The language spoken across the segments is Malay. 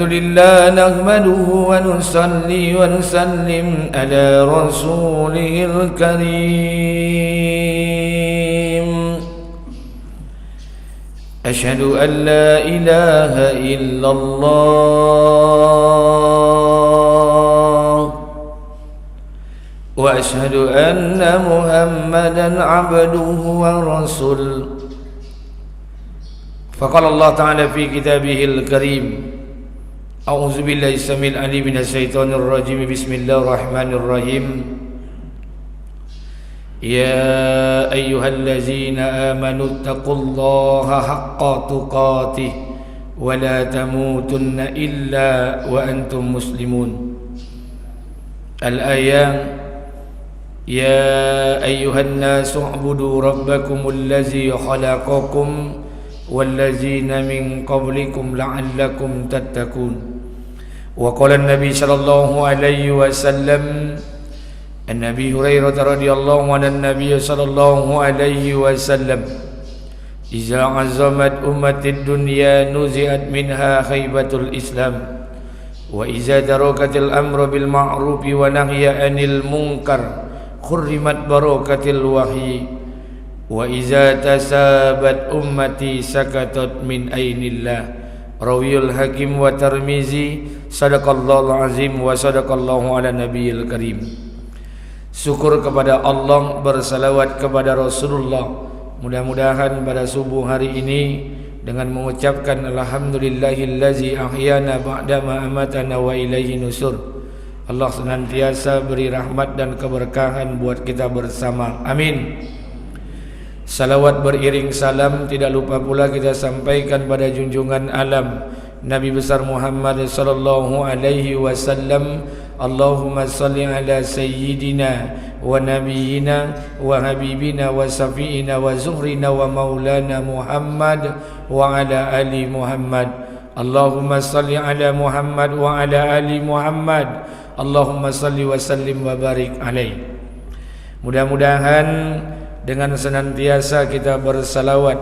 لله نحمده ونصلي ونسلم على رسوله الكريم أشهد أن لا إله إلا الله وأشهد أن محمدا عبده ورسوله فقال الله تعالى في كتابه الكريم أعوذ بالله السميع العليم من الشيطان الرجيم بسم الله الرحمن الرحيم يا أيها الذين آمنوا اتقوا الله حق تقاته ولا تموتن إلا وأنتم مسلمون الآية يا أيها الناس اعبدوا ربكم الذي خلقكم والذين من قبلكم لعلكم تتقون وقال النبي صلى الله عليه وسلم عن أبي هريرة رضي الله عن النبي صلى الله عليه وسلم إذا عظمت أمة الدنيا نزعت منها خيبة الإسلام وإذا تركت الأمر بالمعروف ونهي عن المنكر حرمت بركة الوحي وإذا تسابت أمتي سكتت من أين الله روي الحاكم والترمذي صدق الله العظيم وصدق الله على النبي الكريم. Syukur kepada Allah, bersalawat kepada Rasulullah. Mudah-mudahan pada subuh hari ini dengan mengucapkan alhamdulillahillazi ahyana ba'dama amatana wa ilaihi nusur, Allah senantiasa beri rahmat dan keberkahan buat kita bersama. Amin. Salawat beriring salam tidak lupa pula kita sampaikan pada junjungan alam Nabi besar Muhammad sallallahu alaihi wasallam. Allahumma salli ala sayyidina wa nabiyyina wa habibina wa safiina wa zuhrina wa maulana Muhammad wa ala ali Muhammad. Allahumma salli ala Muhammad wa ala ali Muhammad. Allahumma salli wa sallim wa barik alaih. Mudah-mudahan dengan senantiasa kita bersalawat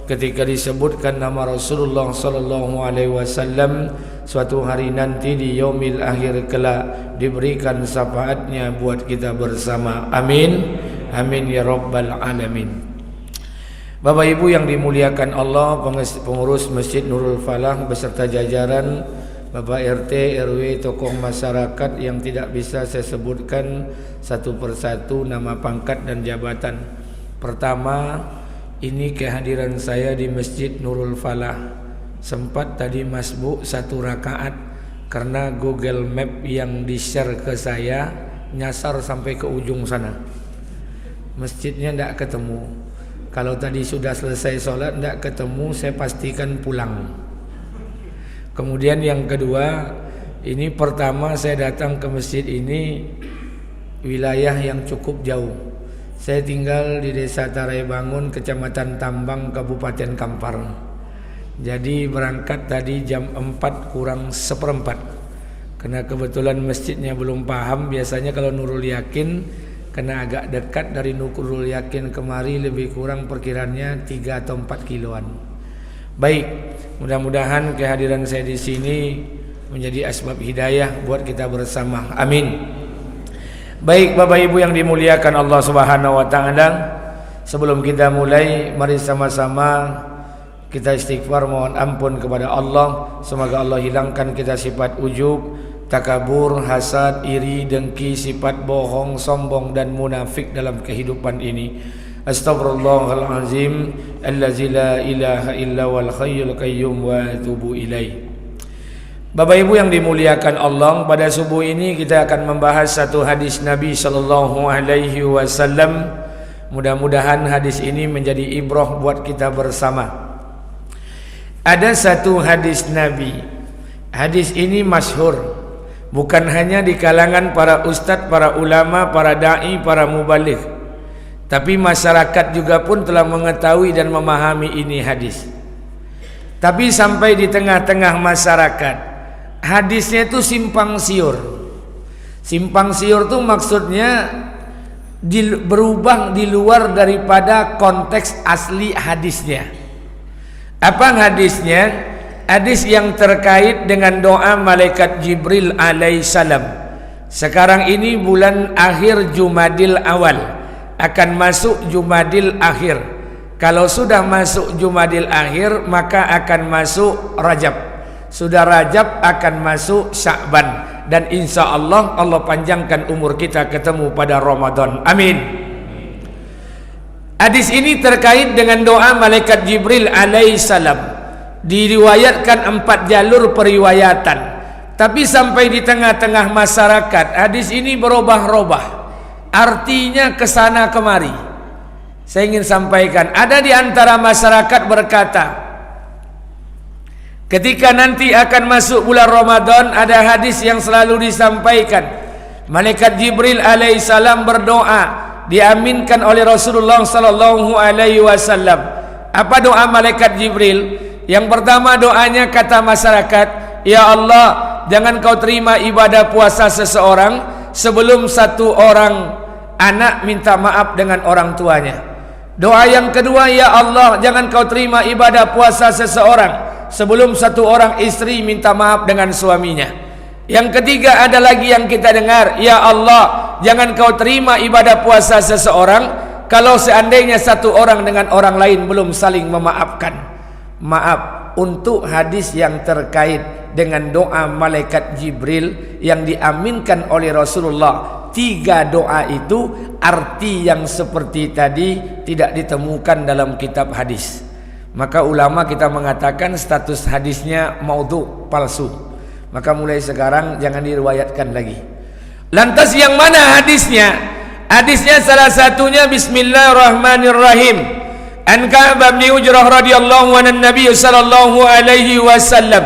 ketika disebutkan nama Rasulullah sallallahu alaihi wasallam, suatu hari nanti di yaumil akhir kelak diberikan syafaatnya buat kita bersama. Amin. Amin ya rabbal alamin. Bapak Ibu yang dimuliakan Allah, pengurus Masjid Nurul Falah beserta jajaran, Bapak RT, RW, tokoh masyarakat yang tidak bisa saya sebutkan satu persatu nama, pangkat dan jabatan. Pertama, ini kehadiran saya di Masjid Nurul Falah. Sempat tadi masbuk 1 rakaat karena Google Map yang di-share ke saya nyasar sampai ke ujung sana. Masjidnya tidak ketemu. Kalau tadi sudah selesai sholat tidak ketemu, saya pastikan pulang. Kemudian yang kedua, ini pertama saya datang ke masjid ini wilayah yang cukup jauh. Saya tinggal di Desa Taraibangun, Kecamatan Tambang, Kabupaten Kampar. Jadi berangkat tadi jam 4 kurang seperempat. Karena kebetulan masjidnya belum paham. Biasanya kalau Nurul Yakin, karena agak dekat dari Nurul Yakin kemari, lebih kurang perkiraannya 3 atau 4 kiloan. Baik, mudah-mudahan kehadiran saya di sini menjadi asbab hidayah buat kita bersama. Amin. Baik Bapak Ibu yang dimuliakan Allah Subhanahu wa taala, sebelum kita mulai mari sama-sama kita istighfar mohon ampun kepada Allah. Semoga Allah hilangkan kita sifat ujub, takabur, hasad, iri, dengki, sifat bohong, sombong dan munafik dalam kehidupan ini. Astaghfirullahalazim allazi la ilaha illa wal hayyul qayyum wa atubu ilaih. Bapak Ibu yang dimuliakan Allah, pada subuh ini kita akan membahas satu hadis Nabi sallallahu alaihi wasallam. Mudah-mudahan hadis ini menjadi ibrah buat kita bersama. Ada satu hadis Nabi. Hadis ini masyhur, bukan hanya di kalangan para ustadz, para ulama, para dai, para mubaligh, tapi masyarakat juga pun telah mengetahui dan memahami ini hadis. Tapi sampai di tengah-tengah masyarakat, hadisnya itu simpang siur. Simpang siur itu maksudnya berubah di luar daripada konteks asli hadisnya. Apa hadisnya? hadis yang terkait dengan doa malaikat Jibril alaihissalam. Sekarang ini bulan akhir Jumadil Awal, akan masuk Jumadil Akhir. Kalau sudah masuk Jumadil Akhir, maka akan masuk Rajab. Sudah Rajab akan masuk Sya'ban, dan insya Allah Allah panjangkan umur kita ketemu pada Ramadan. Amin. Hadis ini terkait dengan doa malaikat Jibril alaihissalam. Diriwayatkan 4 jalur periwayatan, tapi sampai di tengah-tengah masyarakat hadis ini berubah-ubah, artinya kesana kemari. Saya ingin sampaikan, ada di antara masyarakat berkata, ketika nanti akan masuk bulan Ramadan, ada hadis yang selalu disampaikan, malaikat Jibril alaihissalam berdoa, diaminkan oleh Rasulullah sallallahu alaihi wasallam. Apa doa malaikat Jibril? Yang pertama doanya, kata masyarakat, ya Allah, jangan kau terima ibadah puasa seseorang sebelum satu orang anak minta maaf dengan orang tuanya. Doa yang kedua, ya Allah, jangan kau terima ibadah puasa seseorang sebelum satu orang istri minta maaf dengan suaminya. Yang ketiga ada lagi yang kita dengar, ya Allah, jangan kau terima ibadah puasa seseorang kalau seandainya satu orang dengan orang lain belum saling memaafkan. Maaf, untuk hadis yang terkait dengan doa malaikat Jibril yang diaminkan oleh Rasulullah, 3 doa itu arti yang seperti tadi tidak ditemukan dalam kitab hadis. Maka ulama kita mengatakan status hadisnya maudhu, palsu. Maka mulai sekarang jangan diriwayatkan lagi. Lantas yang mana hadisnya? Hadisnya salah satunya Bismillahirrahmanirrahim. An Ka'ab bin Ujrah radhiyallahu anhu Nabi sallallahu alaihi wasallam.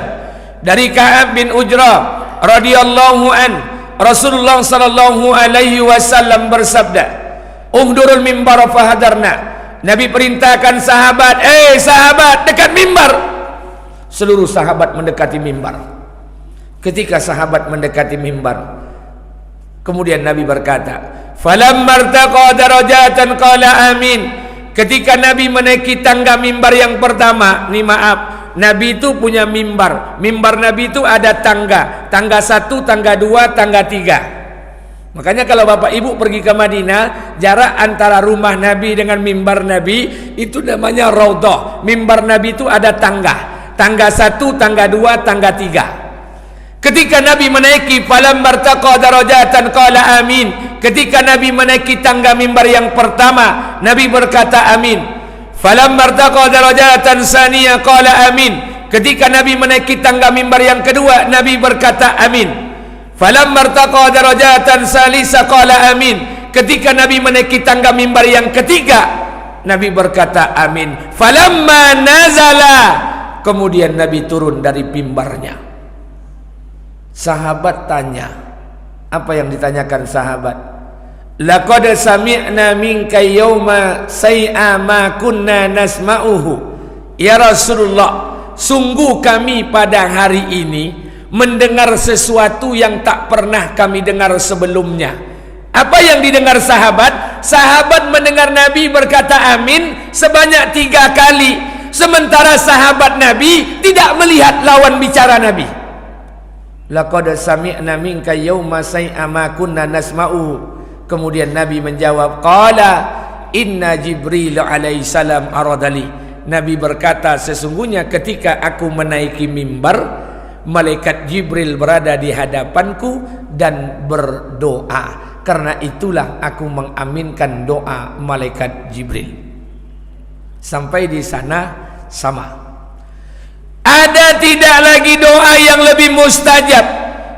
Dari Ka'ab bin Ujrah radhiyallahu an, Rasulullah sallallahu alaihi wasallam bersabda, "Uhdurul mimbar fahadarna." Nabi perintahkan sahabat, sahabat, dekat mimbar. Seluruh sahabat mendekati mimbar. Ketika sahabat mendekati mimbar, kemudian Nabi berkata, "Falamma irtaqa darajatan qala amin." Ketika Nabi menaiki tangga mimbar yang pertama, nih maaf, Nabi itu punya mimbar. Mimbar Nabi itu ada tangga. Tangga 1, tangga 2, tangga 3. Makanya kalau Bapak Ibu pergi ke Madinah, jarak antara rumah Nabi dengan mimbar Nabi itu namanya Raudhah. Mimbar Nabi itu ada tangga. Tangga 1, tangga 2, tangga 3. Ketika Nabi menaiki falam martaqa darajatan qala amin. Ketika Nabi menaiki tangga mimbar yang pertama, Nabi berkata amin. Falam martaqa darajatan saniyah qala amin. Ketika Nabi menaiki tangga mimbar yang kedua, Nabi berkata amin. Falam martaqa darajatan salisa qala amin. Ketika Nabi menaiki tangga mimbar yang ketiga, Nabi berkata amin. Falamma nazala, kemudian Nabi turun dari mimbarnya. Sahabat tanya, apa yang ditanyakan sahabat? Laqad sami'na minka yauma say'a ma kunna nasma'uhu. Ya Rasulullah, sungguh kami pada hari ini mendengar sesuatu yang tak pernah kami dengar sebelumnya. Apa yang didengar sahabat? Sahabat mendengar Nabi berkata amin sebanyak 3 kali, sementara sahabat Nabi tidak melihat lawan bicara Nabi. Laqad sami'na minka yauma say'a ma kunna nasma'u. Kemudian Nabi menjawab, qala inna Jibril alaihissalam aradali. Nabi berkata, sesungguhnya ketika aku menaiki mimbar, malaikat Jibril berada di hadapanku dan berdoa. Karena itulah aku mengaminkan doa malaikat Jibril. Sampai di sana sama. Ada tidak lagi doa yang lebih mustajab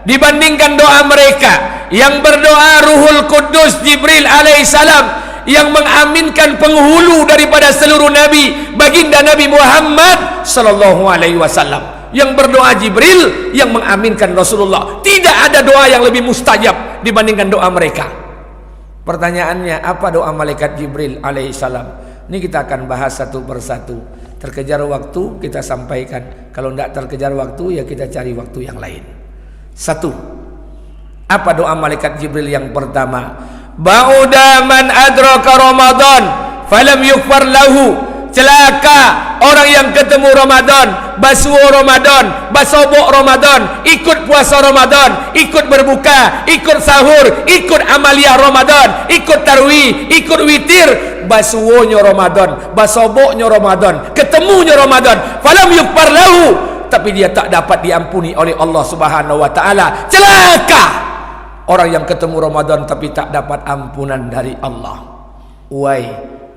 dibandingkan doa mereka yang berdoa Ruhul Kudus Jibril alaihissalam, yang mengaminkan penghulu daripada seluruh nabi, baginda Nabi Muhammad sallallahu alaihi wasallam. Yang berdoa Jibril, yang mengaminkan Rasulullah. Tidak ada doa yang lebih mustajab dibandingkan doa mereka. Pertanyaannya, apa doa malaikat Jibril alaihissalam? Ini kita akan bahas satu persatu. Terkejar waktu kita sampaikan. Kalau tidak terkejar waktu, ya kita cari waktu yang lain. 1. Apa doa malaikat Jibril yang pertama? Ba'uda man adraka Ramadan falam yughfar lahu celaka orang yang ketemu Ramadan, basuh Ramadan, basobok Ramadan, ikut puasa Ramadan, ikut berbuka, ikut sahur, ikut amalia Ramadan, ikut tarwih, ikut witir, basuhnya Ramadan, basoboknya Ramadan, ketemunya Ramadan, falam yukfar lahu, tapi dia tak dapat diampuni oleh Allah Subhanahu wa taala. Celaka orang yang ketemu Ramadan tapi tak dapat ampunan dari Allah. Why?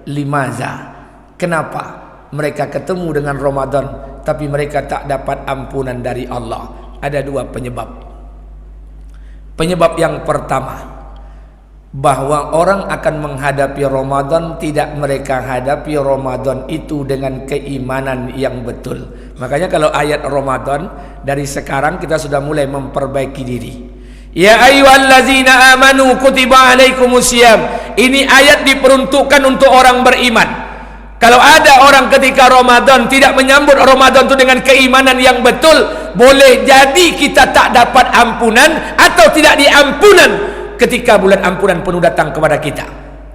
Limaza? Kenapa mereka ketemu dengan Ramadan tapi mereka tak dapat ampunan dari Allah? Ada dua penyebab. Penyebab yang pertama, bahwa orang akan menghadapi Ramadan, tidak mereka hadapi Ramadan itu dengan keimanan yang betul. Makanya kalau ayat Ramadan, dari sekarang kita sudah mulai memperbaiki diri. Ya ayyuhallazina amanu kutiba alaikumusiyam. Ini ayat diperuntukkan untuk orang beriman. Kalau ada orang ketika Ramadan tidak menyambut Ramadan itu dengan keimanan yang betul, boleh jadi kita tak dapat ampunan atau tidak diampunan ketika bulan ampunan penuh datang kepada kita.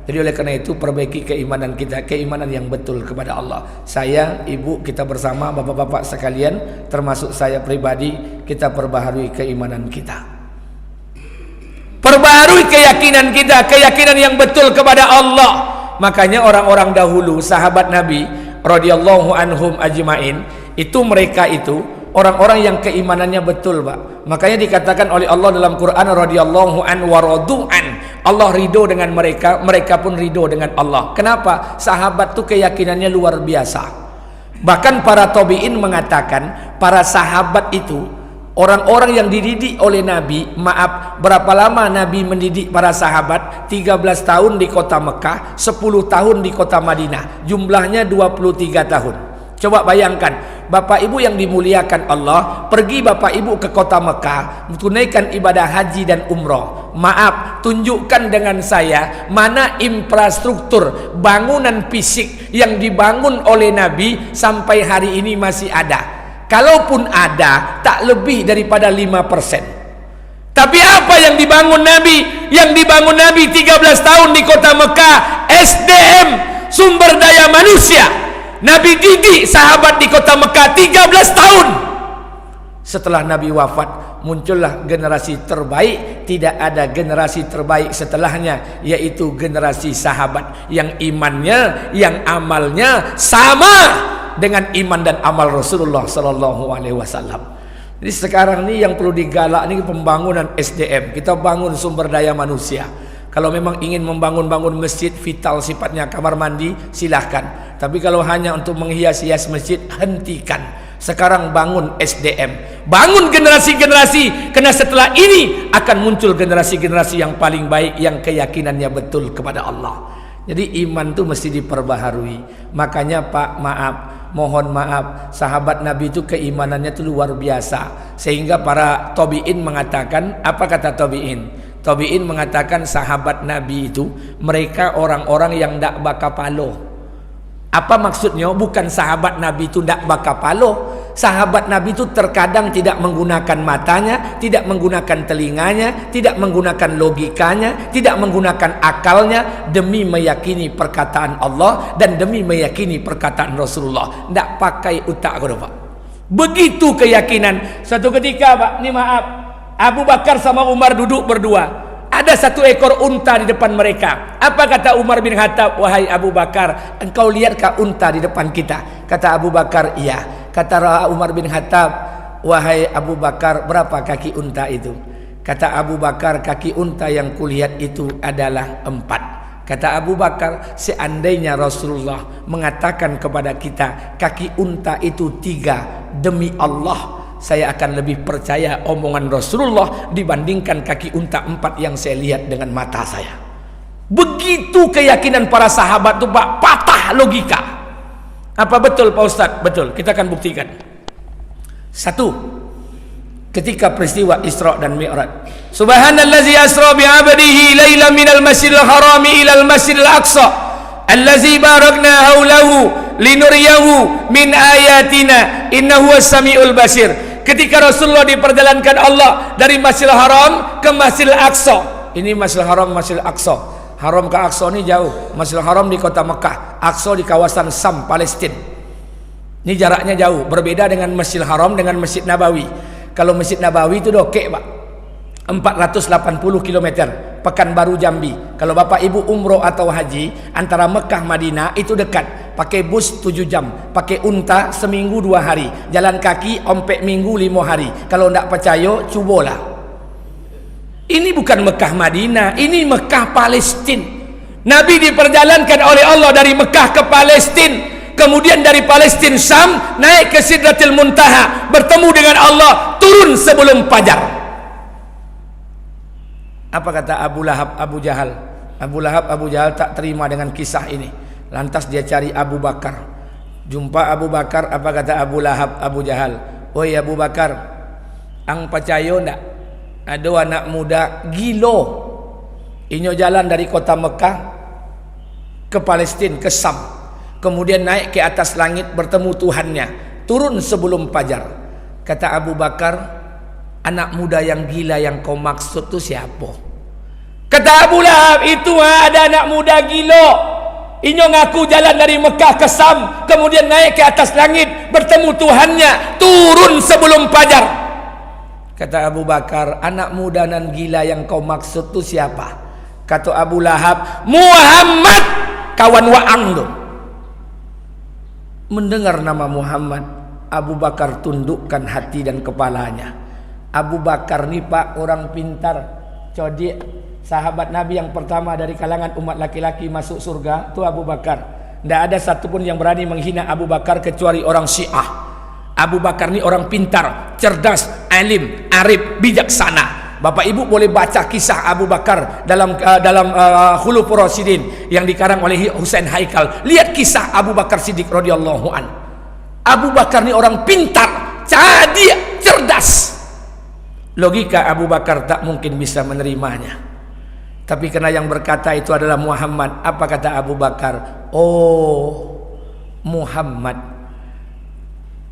Jadi oleh karena itu perbaiki keimanan kita, keimanan yang betul kepada Allah. Saya, ibu, kita bersama, bapak-bapak sekalian, termasuk saya pribadi, kita perbaharui keimanan kita. Perbaharui keyakinan kita, keyakinan yang betul kepada Allah. Makanya orang-orang dahulu, sahabat Nabi radhiyallahu anhum ajmain, itu mereka itu orang-orang yang keimanannya betul, Pak. Makanya dikatakan oleh Allah dalam Quran, radhiyallahu an wa radu'an. Allah ridho dengan mereka, mereka pun ridho dengan Allah. Kenapa? Sahabat itu keyakinannya luar biasa. Bahkan para tabi'in mengatakan, para sahabat itu orang-orang yang dididik oleh Nabi. Maaf, berapa lama Nabi mendidik para sahabat? 13 tahun di kota Mekah, 10 tahun di kota Madinah. Jumlahnya 23 tahun. Coba bayangkan, Bapak Ibu yang dimuliakan Allah, pergi Bapak Ibu ke kota Mekah, tunaikan ibadah haji dan umroh. Maaf, tunjukkan dengan saya mana infrastruktur bangunan fisik yang dibangun oleh Nabi sampai hari ini masih ada. Kalaupun ada, tak lebih daripada 5%. Tapi apa yang dibangun Nabi? Yang dibangun Nabi 13 tahun di kota Mekah, SDM, sumber daya manusia. Nabi didik sahabat di kota Mekah 13 tahun. Setelah Nabi wafat, muncullah generasi terbaik. Tidak ada generasi terbaik setelahnya, yaitu generasi sahabat yang imannya, yang amalnya sama dengan iman dan amal Rasulullah sallallahu alaihi wasallam. Jadi sekarang ini yang perlu digalak ini pembangunan SDM. Kita bangun sumber daya manusia. Kalau memang ingin membangun masjid vital sifatnya kamar mandi, silahkan. Tapi kalau hanya untuk menghias-hias masjid, hentikan. Sekarang bangun SDM, bangun generasi-generasi, karena setelah ini akan muncul generasi-generasi yang paling baik, yang keyakinannya betul kepada Allah. Jadi iman itu mesti diperbaharui. Makanya Pak, mohon maaf, sahabat Nabi itu keimanannya itu luar biasa. Sehingga para tabi'in mengatakan, apa kata tabi'in? Tabi'in mengatakan sahabat Nabi itu mereka orang-orang yang ndak bakapalo. Apa maksudnya? Bukan sahabat Nabi itu ndak bakapalo. Sahabat Nabi itu terkadang tidak menggunakan matanya, tidak menggunakan telinganya, tidak menggunakan logikanya, tidak menggunakan akalnya demi meyakini perkataan Allah dan demi meyakini perkataan Rasulullah. Ndak pakai utak Pak. Begitu keyakinan. Suatu ketika Pak, ini maaf, Abu Bakar sama Umar duduk berdua. Ada satu ekor unta di depan mereka. Apa kata Umar bin Khattab? Wahai Abu Bakar, engkau lihatkah unta di depan kita? Kata Abu Bakar, iya. Kata Umar bin Khattab, wahai Abu Bakar, berapa kaki unta itu? Kata Abu Bakar, kaki unta yang kulihat itu adalah 4. Kata Abu Bakar, seandainya Rasulullah mengatakan kepada kita kaki unta itu 3, demi Allah saya akan lebih percaya omongan Rasulullah dibandingkan kaki unta 4 yang saya lihat dengan mata saya. Begitu keyakinan para sahabat itu Pak, patah logika. Apa betul Pak Ustadz? Betul, kita akan buktikan. 1, ketika peristiwa Isra dan Mi'raj. Subhanallazi asra bi'abdihi lailan minal masjidil harami ilal masjidil aqsa allazi barakna haulahu linuriyahu min ayatina innahu was-sami'ul basir. Ketika Rasulullah diperjalankan Allah dari Masjidil Haram ke Masjidil Aqsa. Ini Masjidil Haram, Masjidil Aqsa. Haram ke Aqsa ni jauh. Masjidil Haram di kota Mekah, Aqsa di kawasan Sam, Palestin. Ini jaraknya jauh. Berbeda dengan Masjidil Haram dengan Masjid Nabawi. Kalau Masjid Nabawi itu dokek Pak, 480 km. Pekanbaru Jambi. Kalau bapak ibu umroh atau haji antara Mekah Madinah itu dekat. Pakai bus 7 jam, pakai unta seminggu 2 hari, jalan kaki ompek minggu 5 hari. Kalau tidak percaya cubalah. Ini bukan Mekah Madinah, ini Mekah Palestin. Nabi diperjalankan oleh Allah dari Mekah ke Palestin, kemudian dari Palestin Syam naik ke Sidratil Muntaha, bertemu dengan Allah, turun sebelum fajar. Apa kata Abu Lahab, Abu Jahal? Abu Lahab, Abu Jahal tak terima dengan kisah ini. Lantas dia cari Abu Bakar. Jumpa Abu Bakar, apa kata Abu Lahab, Abu Jahal? Oi Abu Bakar, ang percaya ndak? Ada anak muda gilo. Inyo jalan dari kota Mekah ke Palestin, ke Sam. Kemudian naik ke atas langit bertemu Tuhannya. Turun sebelum fajar. Kata Abu Bakar, anak muda yang gila yang kau maksud tu siapa? Kata Abu Lahab, itu ada anak muda gila. Inyo ngaku jalan dari Mekah ke Sam, kemudian naik ke atas langit, bertemu Tuhannya, turun sebelum fajar. Kata Abu Bakar, anak muda dan gila yang kau maksud tu siapa? Kata Abu Lahab, Muhammad, kawan Waang tu. Mendengar nama Muhammad, Abu Bakar tundukkan hati dan kepalanya. Abu Bakar ni Pak orang pintar, cerdik, sahabat Nabi yang pertama dari kalangan umat laki-laki masuk surga tu Abu Bakar. Tidak ada satupun yang berani menghina Abu Bakar kecuali orang Syiah. Abu Bakar ni orang pintar, cerdas, alim, arif, bijaksana. Bapak Ibu boleh baca kisah Abu Bakar dalam Khulufur Rasyidin yang dikarang oleh Husain Haikal. Lihat kisah Abu Bakar Siddiq radhiyallahu an. Abu Bakar ni orang pintar, cerdik, cerdas. Logika Abu Bakar tak mungkin bisa menerimanya. Tapi karena yang berkata itu adalah Muhammad, apa kata Abu Bakar? Oh, Muhammad.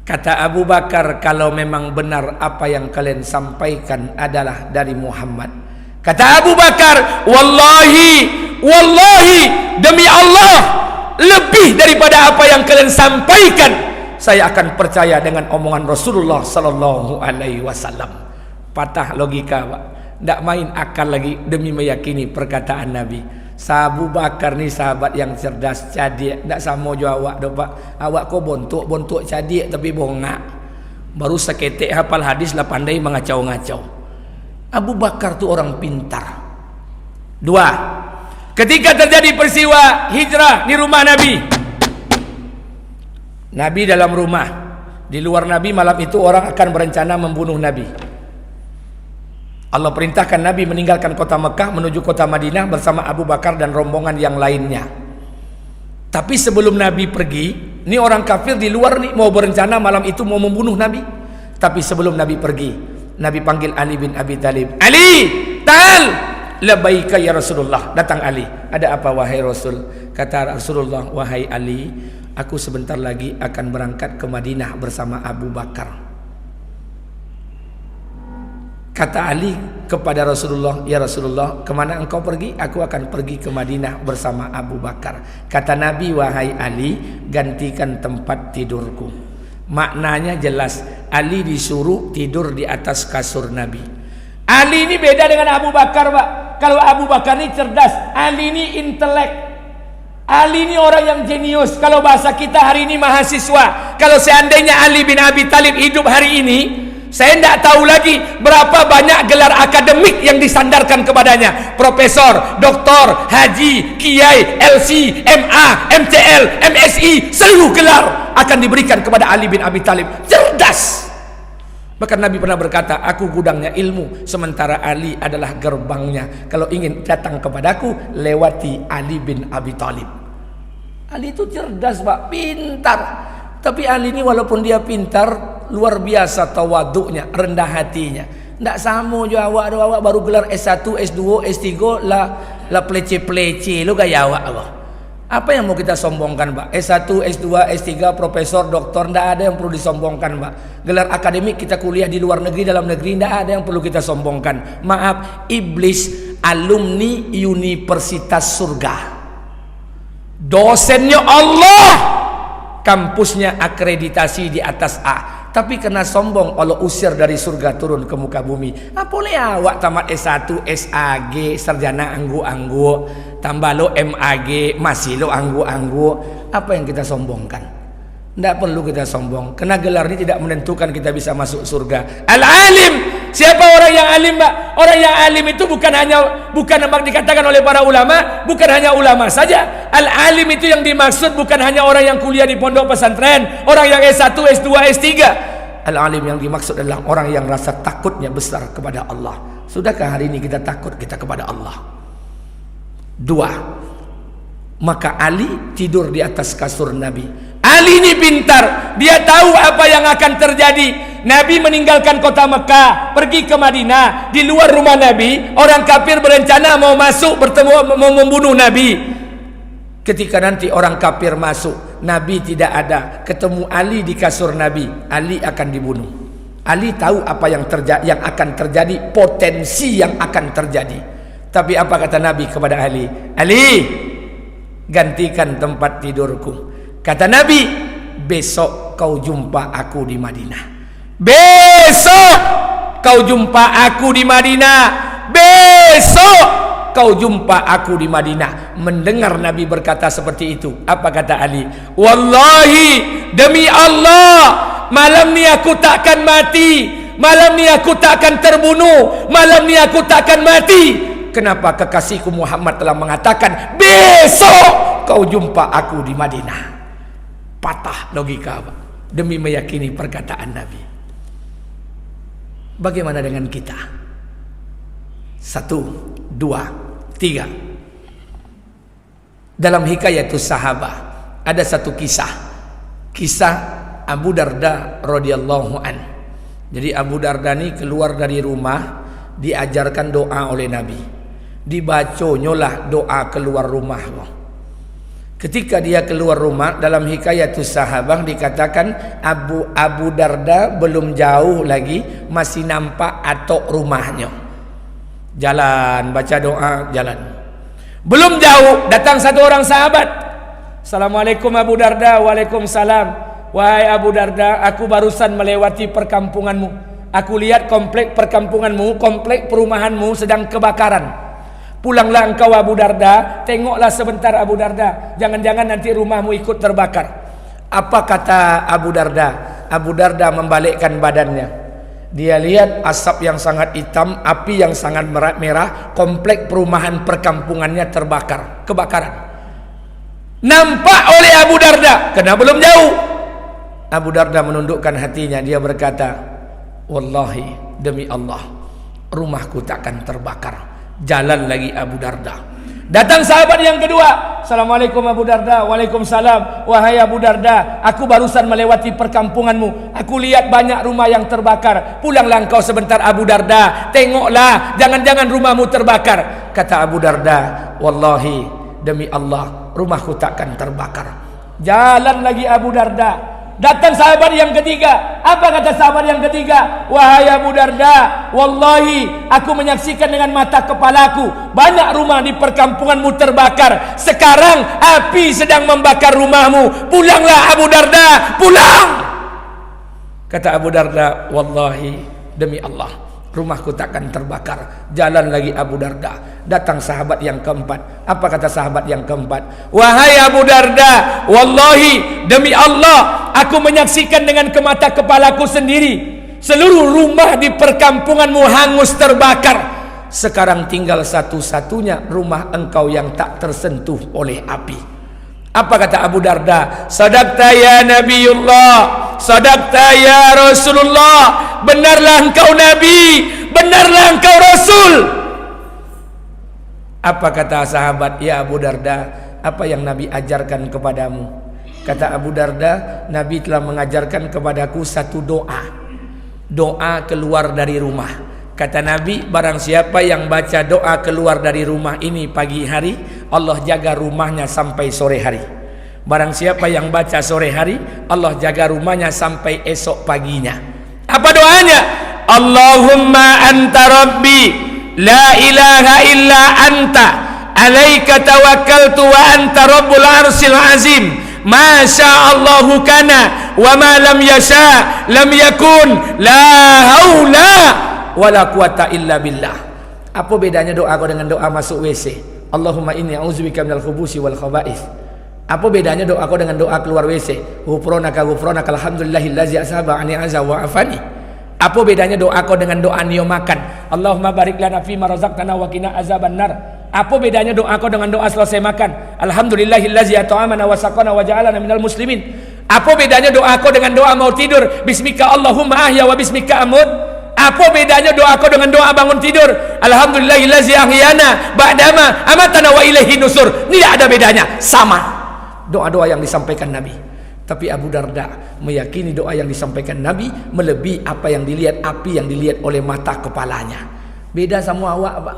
Kata Abu Bakar, kalau memang benar apa yang kalian sampaikan adalah dari Muhammad. Kata Abu Bakar, wallahi, wallahi, demi Allah, lebih daripada apa yang kalian sampaikan, saya akan percaya dengan omongan Rasulullah sallallahu alaihi wasallam. Patah logika Pak, tidak main akal lagi demi meyakini perkataan Nabi. Abu Bakar ni sahabat yang cerdas, cerdik. Tak sama je awak dah Pak. Awak kau bontok cerdik tapi bongak. Baru seketik hafal hadis lah pandai mengacau-ngacau. Abu Bakar tu orang pintar. 2. Ketika terjadi peristiwa hijrah di rumah Nabi. Nabi dalam rumah. Di luar Nabi malam itu orang akan berencana membunuh Nabi. Allah perintahkan Nabi meninggalkan kota Mekah menuju kota Madinah bersama Abu Bakar dan rombongan yang lainnya. Tapi sebelum Nabi pergi, ini orang kafir di luar nih mau berencana malam itu mau membunuh Nabi. Tapi sebelum Nabi pergi, Nabi panggil Ali bin Abi Thalib. Ali, ta'al, labbaika ya Rasulullah. Datang Ali. Ada apa wahai Rasul? Kata Rasulullah, wahai Ali, aku sebentar lagi akan berangkat ke Madinah bersama Abu Bakar. Kata Ali kepada Rasulullah, ya Rasulullah, kemana engkau pergi? Aku akan pergi ke Madinah bersama Abu Bakar. Kata Nabi, wahai Ali, gantikan tempat tidurku. Maknanya jelas, Ali disuruh tidur di atas kasur Nabi. Ali ini beda dengan Abu Bakar Pak. Kalau Abu Bakar ini cerdas, Ali ini intelek. Ali ini orang yang jenius. Kalau bahasa kita hari ini mahasiswa. Kalau seandainya Ali bin Abi Thalib hidup hari ini, saya tidak tahu lagi berapa banyak gelar akademik yang disandarkan kepadanya. Profesor, doktor, haji, kiai, LC, MA, MCL, MSI, seluruh gelar akan diberikan kepada Ali bin Abi Thalib. Cerdas. Bahkan Nabi pernah berkata, aku gudangnya ilmu, sementara Ali adalah gerbangnya. Kalau ingin datang kepadaku, lewati Ali bin Abi Thalib. Ali itu cerdas Pak, pintar. Tapi Ali ini walaupun dia pintar, luar biasa tawaduknya, rendah hatinya. Tak sama je awak baru gelar S1, S2, S3 lah plece-plece lu gaya awak apa. Apa yang mau kita sombongkan Pak? S1, S2, S3, profesor, doktor, tidak ada yang perlu disombongkan Pak. Gelar akademik kita kuliah di luar negeri, dalam negeri, tidak ada yang perlu kita sombongkan. Maaf, iblis alumni Universitas Surga. Dosennya Allah, kampusnya akreditasi di atas A. Tapi kena sombong, Allah usir dari surga turun ke muka bumi. Apa boleh awak tamat S1, SAG, sarjana anggu-anggu, tambah lo MAG, masih lo anggu-anggu. Apa yang kita sombongkan? Tidak perlu kita sombong. Karena gelar ini tidak menentukan kita bisa masuk surga. Al-alim. Siapa orang yang alim, Pak? Orang yang alim itu bukan dikatakan oleh para ulama, bukan hanya ulama saja. Al-alim itu yang dimaksud bukan hanya orang yang kuliah di pondok pesantren, orang yang S1, S2, S3. Al-alim yang dimaksud adalah orang yang rasa takutnya besar kepada Allah. Sudahkah hari ini kita takut kita kepada Allah? 2. Maka Ali tidur di atas kasur Nabi. Ali ini pintar, dia tahu apa yang akan terjadi. Nabi meninggalkan kota Mekah, pergi ke Madinah. Di luar rumah Nabi, orang kafir berencana mau masuk, mau membunuh Nabi. Ketika nanti orang kafir masuk, Nabi tidak ada, ketemu Ali di kasur Nabi, Ali akan dibunuh. Ali tahu apa yang akan terjadi, potensi yang akan terjadi. Tapi apa kata Nabi kepada Ali? Ali, gantikan tempat tidurku. Kata Nabi, besok kau jumpa aku di Madinah. Besok kau jumpa aku di Madinah. Besok kau jumpa aku di Madinah. Mendengar Nabi berkata seperti itu, apa kata Ali? Wallahi, demi Allah, malam ni aku takkan mati. Malam ni aku takkan terbunuh. Malam ni aku takkan mati. Kenapa? Kekasihku Muhammad telah mengatakan, besok kau jumpa aku di Madinah. Patah logika, Pak, demi meyakini perkataan Nabi. Bagaimana dengan kita? 1, 2, 3. Dalam Hikayatus Sahabah ada satu kisah Abu Darda radhiyallahu an. Jadi Abu Darda ini keluar dari rumah, diajarkan doa oleh Nabi. Dibaconyolah doa keluar rumah. Ketika dia keluar rumah, dalam Hikayatus Sahabah dikatakan Abu Darda belum jauh lagi, masih nampak atok rumahnya. Jalan, baca doa, jalan. Belum jauh, datang satu orang sahabat. Assalamualaikum Abu Darda. Waalaikumsalam. Wahai Abu Darda, aku barusan melewati perkampunganmu. Aku lihat komplek perkampunganmu, komplek perumahanmu sedang kebakaran. Pulanglah engkau Abu Darda, tengoklah sebentar Abu Darda, jangan-jangan nanti rumahmu ikut terbakar. Apa kata Abu Darda? Abu Darda membalikkan badannya. Dia lihat asap yang sangat hitam, api yang sangat merah, komplek perumahan perkampungannya terbakar, kebakaran. Nampak oleh Abu Darda, karena belum jauh. Abu Darda menundukkan hatinya, dia berkata, wallahi, demi Allah, rumahku takkan terbakar. Jalan lagi Abu Darda. Datang sahabat yang kedua. Assalamualaikum Abu Darda. Waalaikumsalam. Wahai Abu Darda, aku barusan melewati perkampunganmu. Aku lihat banyak rumah yang terbakar. Pulanglah engkau sebentar Abu Darda, tengoklah, jangan-jangan rumahmu terbakar. Kata Abu Darda, wallahi, demi Allah, rumahku takkan terbakar. Jalan lagi Abu Darda. Datang sahabat yang ketiga. Apa kata sahabat yang ketiga? Wahai Abu Darda, wallahi, aku menyaksikan dengan mata kepalaku banyak rumah di perkampunganmu terbakar. Sekarang api sedang membakar rumahmu. Pulanglah Abu Darda, pulang. Kata Abu Darda, wallahi, demi Allah, rumahku takkan terbakar. Jalan lagi Abu Darda. Datang sahabat yang keempat. Apa kata sahabat yang keempat? Wahai Abu Darda, wallahi, demi Allah, aku menyaksikan dengan mata kepalaku sendiri, seluruh rumah di perkampunganmu hangus terbakar. Sekarang tinggal satu-satunya rumah engkau yang tak tersentuh oleh api. Apa kata Abu Darda? Sadaqta ya Nabiullah, sadaqta ya Rasulullah. Benarlah engkau Nabi, benarlah engkau Rasul. Apa kata sahabat? Ya Abu Darda, apa yang Nabi ajarkan kepadamu? Kata Abu Darda, Nabi telah mengajarkan kepadaku satu doa. Doa keluar dari rumah. Kata Nabi, barang siapa yang baca doa keluar dari rumah ini pagi hari, Allah jaga rumahnya sampai sore hari. Barang siapa yang baca sore hari, Allah jaga rumahnya sampai esok paginya. Apa doanya? Allahumma anta rabbi, la ilaha illa anta alaika tawakkaltu wa anta rabbul arsil azim ma sya'allahu kana wa ma lam yasha lam yakun la haula wala quwata illa billah. Apa bedanya doa kau dengan doa masuk WC? Allahumma inni a'udzubika minal khubusi wal khaba'ith. Apa bedanya doa kau dengan doa keluar WC? Ghufranaka alhamdulillahillazi asaba ani azza wa afani. Apa bedanya doa kau dengan doa niat makan? Allahumma barik lana fima razaqtana wa qina azabannar. Apa bedanya doa kau dengan doa selesai makan? Alhamdulillahillazi at'amana wa saqana wa ja'alana minal muslimin. Apa bedanya doa kau dengan doa mau tidur? Bismika Allahumma ahya wa bismika amut. Apa bedanya doa kau dengan doa bangun tidur? Alhamdulillahillazi ahyana ba'dama amatana wa ilaihi nusur. Tidak ada bedanya, sama doa-doa yang disampaikan Nabi. Tapi Abu Darda meyakini doa yang disampaikan Nabi melebihi apa yang dilihat, api yang dilihat oleh mata kepalanya. Beda sama awak, Pak.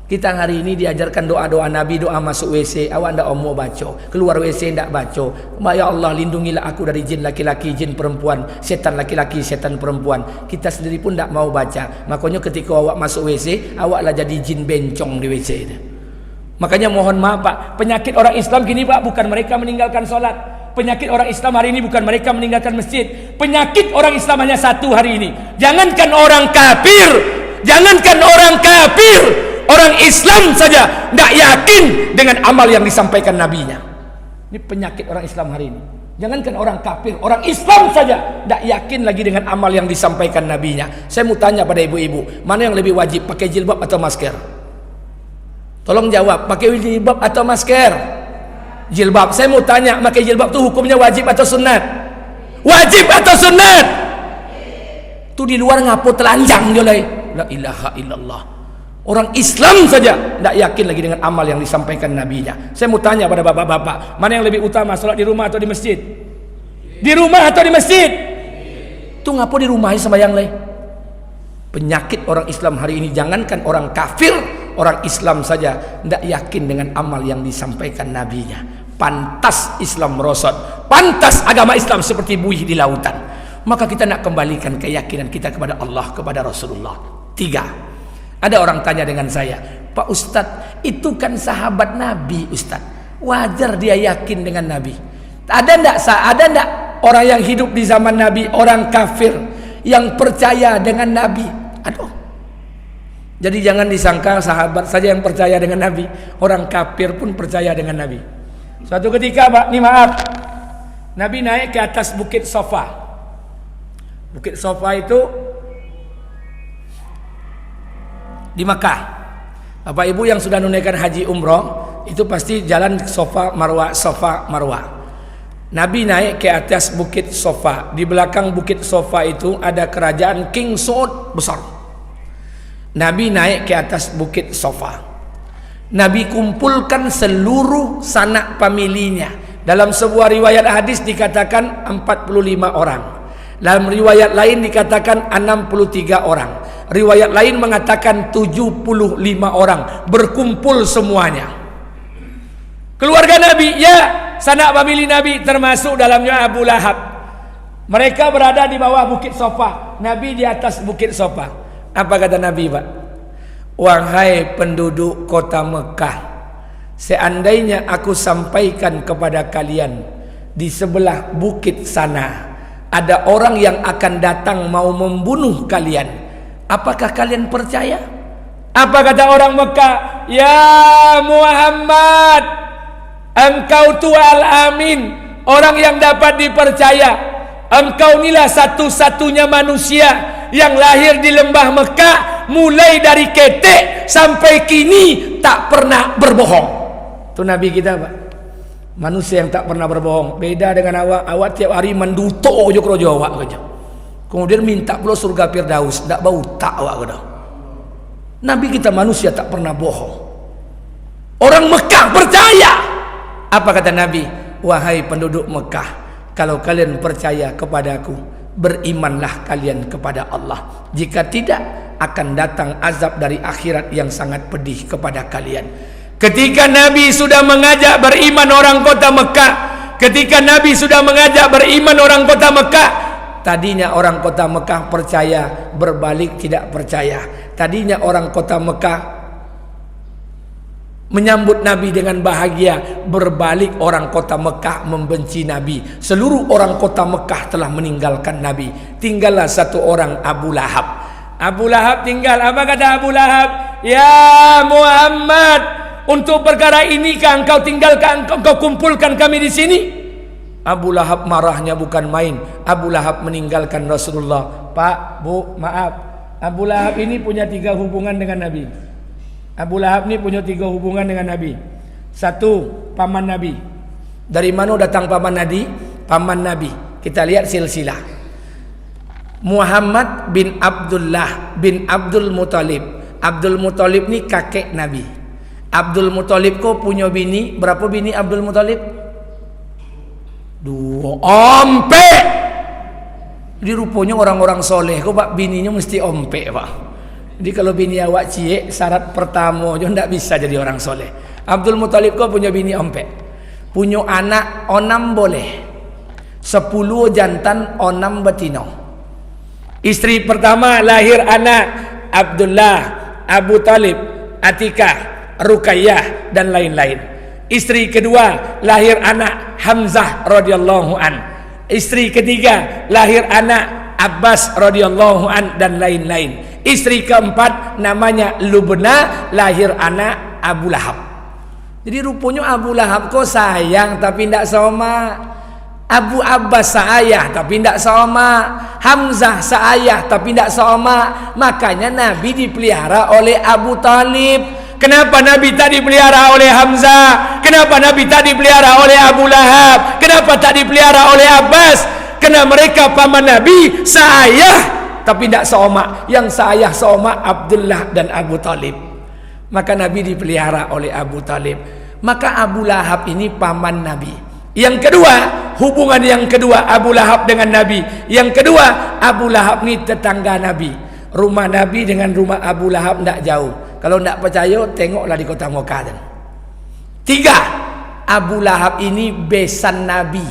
Kita hari ini diajarkan doa-doa Nabi, doa masuk WC, awak ndak mau baca, keluar WC ndak baca. Ya Allah, lindungilah aku dari jin laki-laki, jin perempuan, setan laki-laki, setan perempuan. Kita sendiri pun ndak mau baca. Makanya ketika awak masuk WC, awaklah jadi jin bencong di WC itu. Makanya mohon maaf, Pak, penyakit orang Islam gini, Pak, bukan mereka meninggalkan sholat. Penyakit orang Islam hari ini bukan mereka meninggalkan masjid. Penyakit orang Islam hanya satu hari ini. Jangankan orang kafir, orang Islam saja tidak yakin dengan amal yang disampaikan nabinya. Ini penyakit orang Islam hari ini. Jangankan orang kafir, orang Islam saja tidak yakin lagi dengan amal yang disampaikan nabinya. Saya mau tanya pada ibu-ibu, mana yang lebih wajib, pakai jilbab atau masker? Tolong jawab, pakai jilbab atau masker? Jilbab. Saya mau tanya, pakai jilbab itu hukumnya wajib atau sunat? Wajib atau sunat? Itu di luar ngapo telanjang jolai. La ilaha illallah. Orang Islam saja tidak yakin lagi dengan amal yang disampaikan nabinya. Saya mau tanya pada bapak-bapak, mana yang lebih utama, sholat di rumah atau di masjid? Di rumah atau di masjid? Itu ngapo di rumah sembahyang leh? Penyakit orang Islam hari ini, jangankan orang kafir, orang Islam saja tidak yakin dengan amal yang disampaikan nabinya. Pantas Islam merosot, pantas agama Islam seperti buih di lautan. Maka kita nak kembalikan keyakinan kita kepada Allah, kepada Rasulullah. 3. Ada orang tanya dengan saya, Pak Ustadz, itu kan sahabat Nabi Ustadz, wajar dia yakin dengan Nabi. Ada ndak orang yang hidup di zaman Nabi, orang kafir yang percaya dengan Nabi? Aduh. Jadi jangan disangka sahabat saja yang percaya dengan Nabi, orang kafir pun percaya dengan Nabi. Suatu ketika, Pak, ini maaf, Nabi naik ke atas Bukit Safa. Bukit Safa itu di Makkah. Bapak Ibu yang sudah menunaikan haji umroh itu pasti jalan Safa Marwah. Nabi naik ke atas Bukit Safa. Di belakang Bukit Safa itu ada kerajaan King Saud besar. Nabi naik ke atas Bukit Safa. Nabi kumpulkan seluruh sanak familinya. Dalam sebuah riwayat hadis dikatakan 45 orang. Dalam riwayat lain dikatakan 63 orang. Riwayat lain mengatakan 75 orang berkumpul semuanya. Keluarga Nabi, ya, sanak famili Nabi termasuk dalamnya Abu Lahab. Mereka berada di bawah Bukit Safa, Nabi di atas Bukit Safa. Apa kata Nabi, Pak? Wahai penduduk kota Mekah, seandainya aku sampaikan kepada kalian di sebelah bukit sana ada orang yang akan datang mau membunuh kalian, apakah kalian percaya? Apa kata orang Mekah? Ya Muhammad, engkau tual amin, orang yang dapat dipercaya. Engkau inilah satu-satunya manusia yang lahir di lembah Mekah, mulai dari ketek sampai kini tak pernah berbohong. Itu Nabi kita, Pak. Manusia yang tak pernah berbohong. Beda dengan awak tiap hari menduto ojo krojo awak saja. Kemudian minta pula surga Firdaus, tak bau tak awak kata. Nabi kita manusia tak pernah bohong. Orang Mekah percaya. Apa kata Nabi? Wahai penduduk Mekah, kalau kalian percaya kepadaku, berimanlah kalian kepada Allah. Jika tidak, akan datang azab dari akhirat yang sangat pedih kepada kalian. Ketika Nabi sudah mengajak beriman orang kota Mekah, ketika Nabi sudah mengajak beriman orang kota Mekah, Tadinya orang kota Mekah percaya, berbalik tidak percaya. Tadinya orang kota Mekah menyambut Nabi dengan bahagia, berbalik orang kota Mekah membenci Nabi. Seluruh orang kota Mekah telah meninggalkan Nabi. Tinggallah satu orang, Abu Lahab. Abu Lahab tinggal. Apa kata Abu Lahab? Ya Muhammad, untuk perkara ini kan engkau tinggalkan, engkau kumpulkan kami di sini? Abu Lahab marahnya bukan main. Abu Lahab meninggalkan Rasulullah. Pak, Bu, maaf, Abu Lahab ini punya 3 hubungan dengan Nabi. Abu Lahab ini punya 3 hubungan dengan Nabi. 1, paman Nabi. Dari mana datang paman Nabi? Paman Nabi. Kita lihat silsilah. Muhammad bin Abdullah bin Abdul Muthalib. Abdul Muthalib ni kakek Nabi. Abdul Muthalib kok punya bini? Berapa bini Abdul Muthalib? 2. Ompe. Jadi rupanya orang-orang soleh kok pak bininya mesti ompe pak. Jadi kalau bini awak cie, syarat pertama je ndak bisa jadi orang soleh. Abdul Muthalib kok punya bini ompe. Punya anak 6 boleh. 10 jantan 6 betina. Istri pertama lahir anak Abdullah, Abu Talib, Atikah, Ruqayyah dan lain-lain. Istri kedua lahir anak Hamzah radhiyallahu an. Istri ketiga lahir anak Abbas radhiyallahu an dan lain-lain. Istri keempat namanya Lubna, lahir anak Abu Lahab. Jadi rupanya Abu Lahab kok sayang tapi tidak sama. Abu Abbas seayah tapi tidak sama. Hamzah seayah tapi tidak sama. Makanya Nabi dipelihara oleh Abu Talib. Kenapa Nabi tak dipelihara oleh Hamzah? Kenapa Nabi tak dipelihara oleh Abu Lahab? Kenapa tak dipelihara oleh Abbas? Karena mereka paman Nabi seayah tapi tidak seoma. Yang seayah seoma Abdullah dan Abu Talib. Maka Nabi dipelihara oleh Abu Talib. Maka Abu Lahab ini paman Nabi. Yang kedua, hubungan yang kedua Abu Lahab dengan Nabi. Yang kedua, Abu Lahab ini tetangga Nabi. Rumah Nabi dengan rumah Abu Lahab tidak jauh. Kalau tidak percaya, tengoklah di kota Mekah. 3, Abu Lahab ini besan Nabi.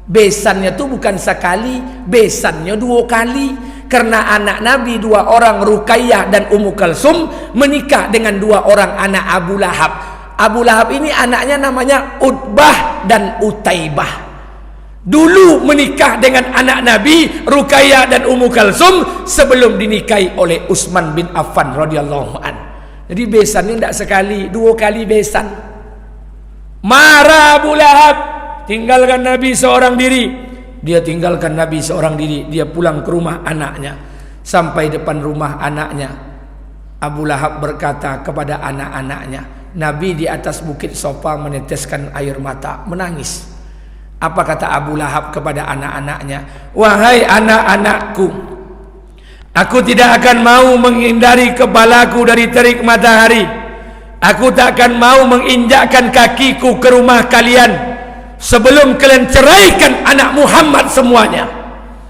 Besannya tu bukan sekali, besannya 2 kali. Karena anak Nabi 2 orang, Ruqayyah dan Ummu Kalsum, menikah dengan 2 orang anak Abu Lahab. Abu Lahab ini anaknya namanya Utbah dan Utaibah. Dulu menikah dengan anak Nabi Ruqayyah dan Ummu Kalsum sebelum dinikahi oleh Utsman bin Affan radhiyallahu an. Jadi besannya tidak sekali, 2 kali besan. Marah Abu Lahab, tinggalkan Nabi seorang diri. Dia tinggalkan Nabi seorang diri. Dia pulang ke rumah anaknya. Sampai depan rumah anaknya, Abu Lahab berkata kepada anak-anaknya. Nabi di atas bukit Sofa meneteskan air mata, menangis. Apa kata Abu Lahab kepada anak-anaknya? Wahai anak-anakku, aku tidak akan mau menghindari kepalaku dari terik matahari. Aku tak akan mau menginjakkan kakiku ke rumah kalian sebelum kalian ceraikan anak Muhammad semuanya.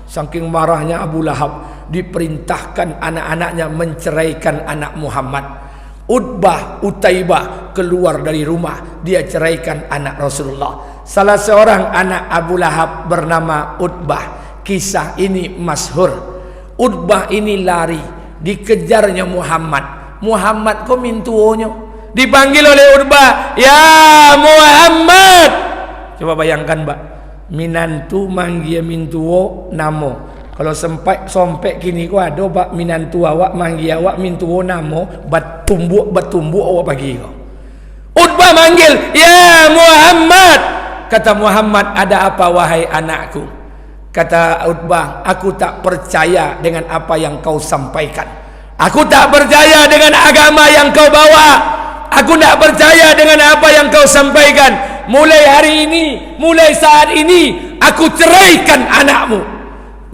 Saking marahnya Abu Lahab, diperintahkan anak-anaknya menceraikan anak Muhammad. Utbah, Utaibah keluar dari rumah, dia ceraikan anak Rasulullah. Salah seorang anak Abu Lahab bernama Utbah. Kisah ini masyhur. Utbah ini lari, dikejarnya Muhammad. Muhammad kok mintuonya? Dipanggil oleh Utbah, "Ya Muhammad." Coba bayangkan, Mbak. Minantu manggil mintuo namo. Kalau sampai kini ko ada bak minantu awak manggil awak mintuo namo, batumbuk awak pagi ko. Utbah manggil, "Ya Muhammad." Kata Muhammad, "Ada apa wahai anakku?" Kata Utbah, "Aku tak percaya dengan apa yang kau sampaikan. Aku tak percaya dengan agama yang kau bawa. Aku tak percaya dengan apa yang kau sampaikan. Mulai hari ini, mulai saat ini, aku ceraikan anakmu."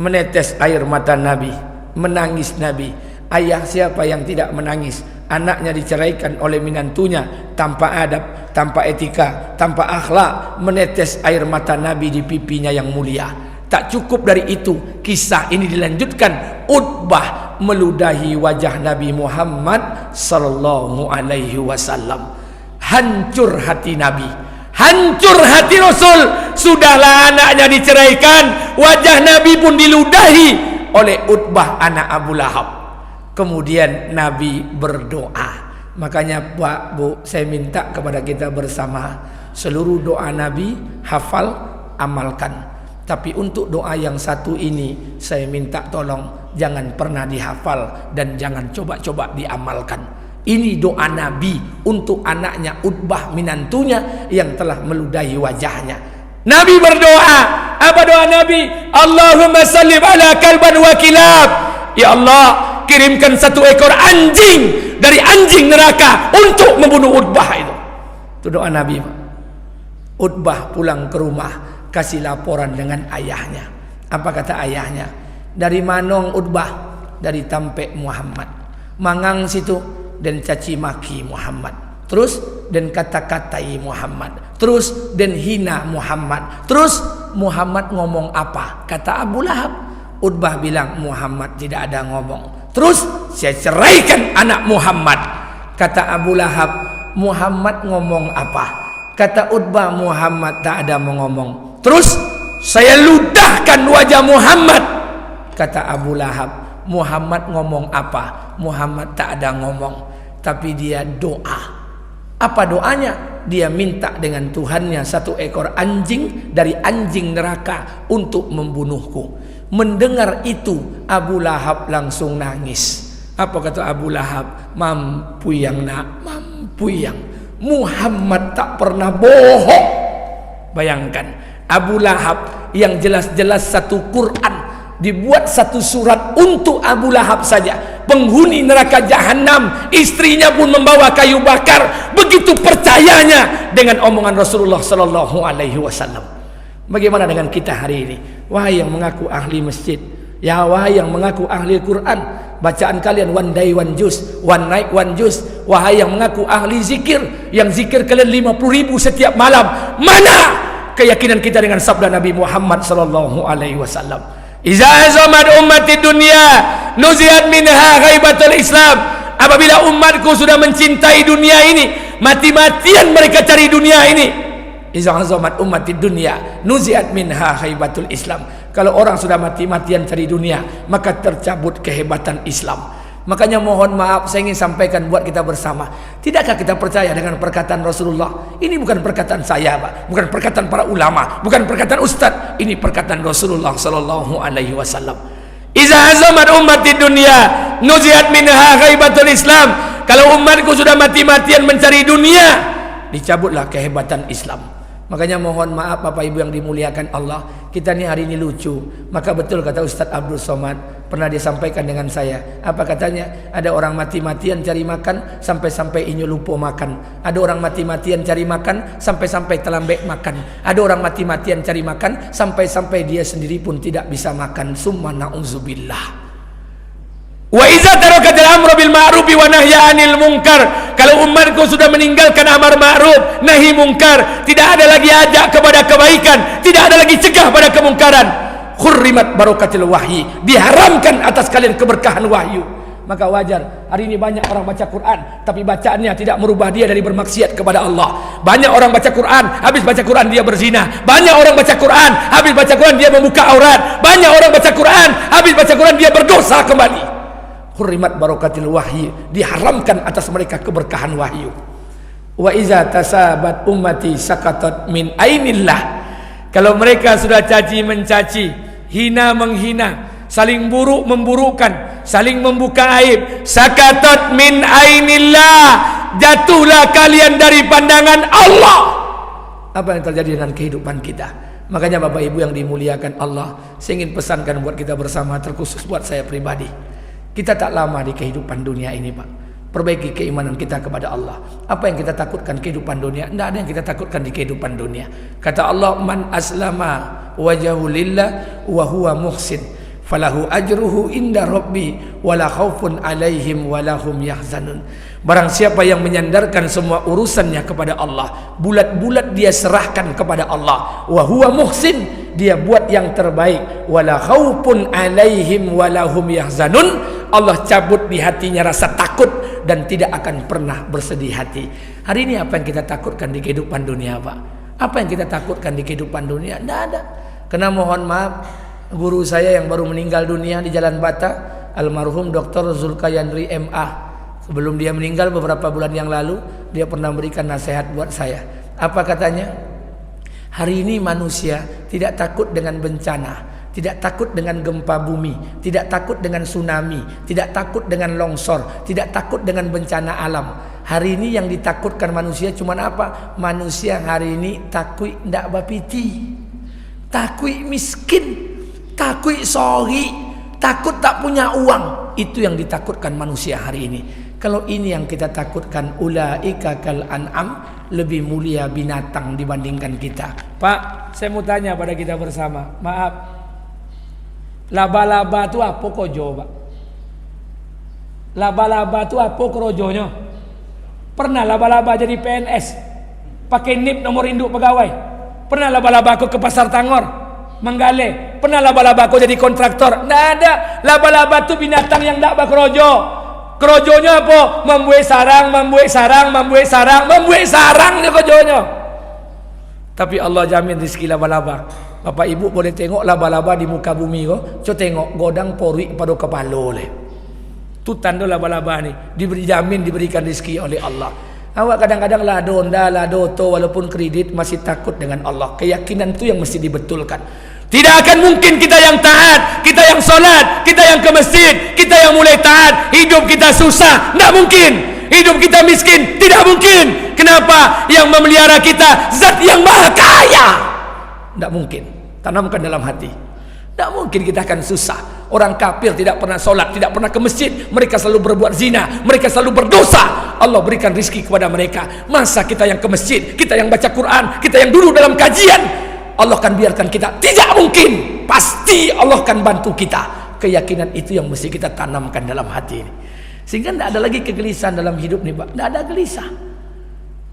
Menetes air mata Nabi, menangis Nabi. Ayah siapa yang tidak menangis? Anaknya diceraikan oleh minantunya tanpa adab, tanpa etika, tanpa akhlak. Menetes air mata Nabi di pipinya yang mulia. Tak cukup dari itu, kisah ini dilanjutkan. Utbah meludahi wajah Nabi Muhammad sallallahu alaihi wasallam. Hancur hati Nabi, Hancur hati Rasul. Sudahlah anaknya diceraikan, wajah Nabi pun diludahi oleh Utbah anak Abu Lahab. Kemudian Nabi berdoa. Makanya Pak, Bu, saya minta kepada kita bersama, seluruh doa Nabi hafal, amalkan. Tapi untuk doa yang satu ini saya minta tolong jangan pernah dihafal dan jangan coba-coba diamalkan. Ini doa Nabi untuk anaknya Utbah, minantunya yang telah meludahi wajahnya. Nabi berdoa. Apa doa Nabi? Allahumma sallim ala kalban wa kilab. Ya Allah, kirimkan satu ekor anjing dari anjing neraka untuk membunuh Utbah itu. Itu doa Nabi. Utbah pulang ke rumah, kasih laporan dengan ayahnya. Apa kata ayahnya? Dari Manong Utbah, dari Tampek Muhammad. Mangang situ dan caci maki Muhammad. Terus dan kata-katai Muhammad. Terus dan hina Muhammad. Terus Muhammad ngomong apa? Kata Abu Lahab. Utbah bilang Muhammad tidak ada ngomong. Terus saya ceraikan anak Muhammad. Kata Abu Lahab, Muhammad ngomong apa? Kata Utbah, Muhammad tak ada mengomong. Terus saya ludahkan wajah Muhammad. Kata Abu Lahab, Muhammad ngomong apa? Muhammad tak ada ngomong, tapi dia doa. Apa doanya? Dia minta dengan Tuhannya satu ekor anjing dari anjing neraka untuk membunuhku. Mendengar itu Abu Lahab langsung nangis. Apa kata Abu Lahab? Mampu yang nak, mampu yang. Muhammad tak pernah bohong. Bayangkan Abu Lahab yang jelas-jelas satu Quran dibuat satu surat untuk Abu Lahab saja, penghuni neraka jahanam, istrinya pun membawa kayu bakar. Begitu percayanya dengan omongan Rasulullah sallallahu alaihi wasallam. Bagaimana dengan kita hari ini? Wahai yang mengaku ahli masjid, ya wahai yang mengaku ahli Quran, bacaan kalian one day one juz, one night one juz. Wahai yang mengaku ahli zikir, yang zikir kalian 50.000 setiap malam. Mana keyakinan kita dengan sabda Nabi Muhammad sallallahu alaihi wasallam? Iza azamat ummati dunia nuziat minha ghaibatul Islam. Apabila umatku sudah mencintai dunia ini, mati-matian mereka cari dunia ini. Iza azamat ummati dunia nuziat minha ghaibatul Islam. Kalau orang sudah mati-matian cari dunia, maka tercabut kehebatan Islam. Makanya mohon maaf, saya ingin sampaikan buat kita bersama. Tidakkah kita percaya dengan perkataan Rasulullah? Ini bukan perkataan saya, Pak. Bukan perkataan para ulama, bukan perkataan ustaz. Ini perkataan Rasulullah sallallahu alaihi wasallam. Iza azamat ummati dunia nuziat minha ghaibatul Islam. Kalau umatku sudah mati-matian mencari dunia, dicabutlah kehebatan Islam. Makanya mohon maaf Bapak Ibu yang dimuliakan Allah, kita ni hari ini lucu. Maka betul kata Ustaz Abdul Somad, pernah disampaikan dengan saya. Apa katanya? Ada orang mati-matian cari makan sampai-sampai inyo lupa makan. Ada orang mati-matian cari makan sampai-sampai terlambat makan. Ada orang mati-matian cari makan sampai-sampai dia sendiri pun tidak bisa makan. Summa na'udzubillah. Wa iza tarakatil amru bil ma'ruf wa nahya 'anil munkar. Kalau umatku sudah meninggalkan amar ma'ruf, nahi munkar, tidak ada lagi ajak kepada kebaikan, tidak ada lagi cegah pada kemungkaran. Khurrimat barakatil wahyi, diharamkan atas kalian keberkahan wahyu. Maka wajar hari ini banyak orang baca Quran tapi bacaannya tidak merubah dia dari bermaksiat kepada Allah. Banyak orang baca Quran, habis baca Quran dia berzina. Banyak orang baca Quran, habis baca Quran dia membuka aurat. Banyak orang baca Quran, habis baca Quran dia berdosa kembali. Hurrimat barakatil wahyi, diharamkan atas mereka keberkahan wahyu. Wa iza tasabat ummati sakatat min ainillah. Kalau mereka sudah caci mencaci, hina menghina, saling buruk memburukkan, saling membuka aib, sakatat min ainillah, jatuhlah kalian dari pandangan Allah. Apa yang terjadi dengan kehidupan kita? Makanya Bapak Ibu yang dimuliakan Allah, saya ingin pesankan buat kita bersama, terkhusus buat saya pribadi. Kita tak lama di kehidupan dunia ini, Pak. Perbaiki keimanan kita kepada Allah. Apa yang kita takutkan kehidupan dunia? Tidak ada yang kita takutkan di kehidupan dunia. Kata Allah, man aslama wajahu lillah wa huwa muhsin falahu ajruhu inda rabbi wala khaufun alaihim walahum yahzanun. Barang siapa yang menyandarkan semua urusannya kepada Allah, bulat-bulat dia serahkan kepada Allah, wa huwa muhsin, dia buat yang terbaik, wala khaufun alaihim walahum yahzanun, Allah cabut di hatinya rasa takut dan tidak akan pernah bersedih hati. Hari ini apa yang kita takutkan di kehidupan dunia, Pak? Apa yang kita takutkan di kehidupan dunia? Tidak ada. Karena mohon maaf, guru saya yang baru meninggal dunia di Jalan Bata, almarhum Dr. Zulkayandri MA. Sebelum dia meninggal beberapa bulan yang lalu, dia pernah berikan nasihat buat saya. Apa katanya? Hari ini manusia tidak takut dengan bencana, tidak takut dengan gempa bumi, tidak takut dengan tsunami, tidak takut dengan longsor, tidak takut dengan bencana alam. Hari ini yang ditakutkan manusia cuma apa? Manusia hari ini takut ndak bapiti, takut miskin, takut sorry, takut tak punya uang. Itu yang ditakutkan manusia hari ini. Kalau ini yang kita takutkan, ulaika kal an'am, lebih mulia binatang dibandingkan kita. Pak, saya mau tanya pada kita bersama. Maaf, laba-laba itu apa kojo, Pak? Laba-laba itu apa krojonya? Pernah laba-laba jadi PNS? Pakai NIP nomor induk pegawai? Pernah laba-laba aku ke pasar Tangor? Menggale? Pernah laba-laba aku jadi kontraktor? Tidak ada. Laba-laba itu binatang yang tidak berkrojo. Krojonya apa? Membuat sarang, membuat sarang, membuat sarang, membuat sarang dia krojonya. Tapi Allah jamin rezeki laba-laba. Bapak ibu boleh tengok laba-laba di muka bumi ko. Coba tengok godang pori pada kepala le. Tu tanda laba-laba ni diberi jamin, diberikan rezeki oleh Allah. Awak kadang-kadang lado nda, lado to, walaupun kredit masih takut dengan Allah. Keyakinan tu yang mesti dibetulkan. Tidak akan mungkin kita yang taat, kita yang solat, kita yang ke masjid, kita yang mulai taat, hidup kita susah, tidak mungkin. Hidup kita miskin, tidak mungkin. Kenapa? Yang memelihara kita zat yang maha kaya. Tidak mungkin. Tanamkan dalam hati. Tidak mungkin kita akan susah. Orang kafir tidak pernah solat, tidak pernah ke masjid, mereka selalu berbuat zina, mereka selalu berdosa. Allah berikan rizki kepada mereka. Masa kita yang ke masjid, kita yang baca Quran, kita yang duduk dalam kajian, Allah akan biarkan kita? Tidak mungkin. Pasti Allah akan bantu kita. Keyakinan itu yang mesti kita tanamkan dalam hati ini. Sehingga tidak ada lagi kegelisahan dalam hidup nih, Pak. Tidak ada gelisah.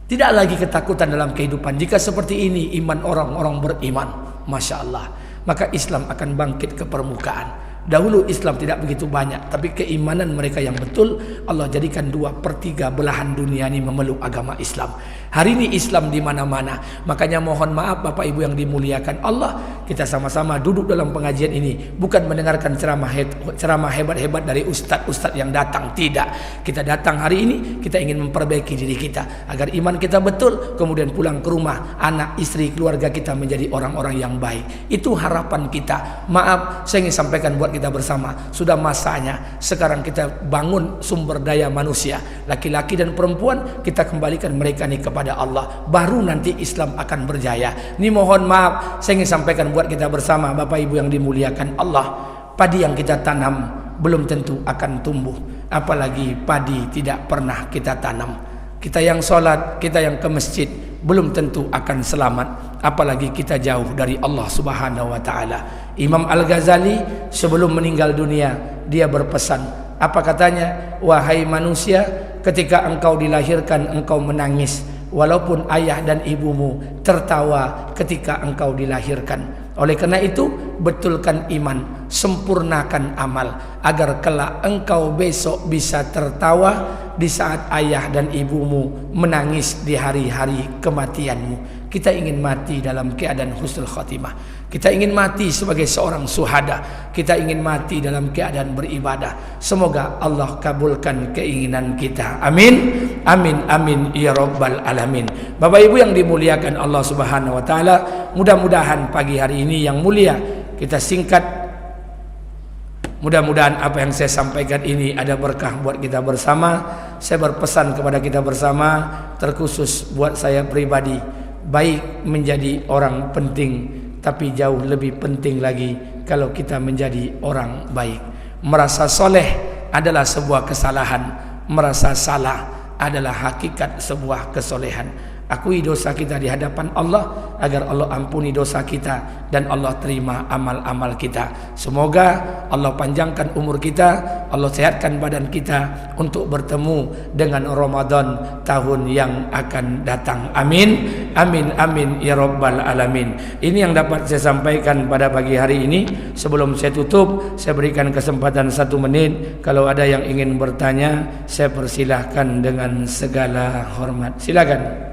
Tidak lagi ketakutan dalam kehidupan. Jika seperti ini iman orang-orang beriman, Masya Allah, maka Islam akan bangkit ke permukaan. Dahulu Islam tidak begitu banyak, tapi keimanan mereka yang betul, Allah jadikan 2/3 belahan dunia ini memeluk agama Islam. Hari ini Islam di mana-mana. Makanya mohon maaf Bapak Ibu yang dimuliakan Allah, kita sama-sama duduk dalam pengajian ini bukan mendengarkan ceramah hebat-hebat dari ustadz-ustadz yang datang. Tidak. Kita datang hari ini, kita ingin memperbaiki diri kita agar iman kita betul, kemudian pulang ke rumah, anak, istri, keluarga kita menjadi orang-orang yang baik. Itu harapan kita. Maaf, saya ingin sampaikan buat kita bersama, sudah masanya sekarang kita bangun sumber daya manusia, laki-laki dan perempuan, kita kembalikan mereka nih kepada Allah, baru nanti Islam akan berjaya. Ini mohon maaf, saya ingin sampaikan buat kita bersama Bapak Ibu yang dimuliakan Allah, padi yang kita tanam belum tentu akan tumbuh, apalagi padi tidak pernah kita tanam. Kita yang sholat, kita yang ke masjid belum tentu akan selamat, apalagi kita jauh dari Allah Subhanahu wa taala. Imam Al-Ghazali sebelum meninggal dunia, dia berpesan, apa katanya? Wahai manusia, ketika engkau dilahirkan engkau menangis, walaupun ayah dan ibumu tertawa ketika engkau dilahirkan. Oleh karena itu, betulkan iman, sempurnakan amal, agar kelak engkau besok bisa tertawa di saat ayah dan ibumu menangis di hari-hari kematianmu. Kita ingin mati dalam keadaan husnul khatimah. Kita ingin mati sebagai seorang syuhada. Kita ingin mati dalam keadaan beribadah. Semoga Allah kabulkan keinginan kita. Amin. Amin. Amin. Ya Rabbal Alamin. Bapak Ibu yang dimuliakan Allah Subhanahu wa taala, mudah-mudahan pagi hari ini yang mulia kita singkat. Mudah-mudahan apa yang saya sampaikan ini ada berkah buat kita bersama. Saya berpesan kepada kita bersama, terkhusus buat saya pribadi, baik menjadi orang penting, tapi jauh lebih penting lagi kalau kita menjadi orang baik. Merasa soleh adalah sebuah kesalahan, merasa salah adalah hakikat sebuah kesolehan. Akui dosa kita di hadapan Allah agar Allah ampuni dosa kita dan Allah terima amal-amal kita. Semoga Allah panjangkan umur kita, Allah sehatkan badan kita untuk bertemu dengan Ramadan tahun yang akan datang. Amin. Amin. Amin. Ya Rabbal Alamin. Ini yang dapat saya sampaikan pada pagi hari ini. Sebelum saya tutup, saya berikan kesempatan 1 menit. Kalau ada yang ingin bertanya, saya persilahkan dengan segala hormat. Silakan.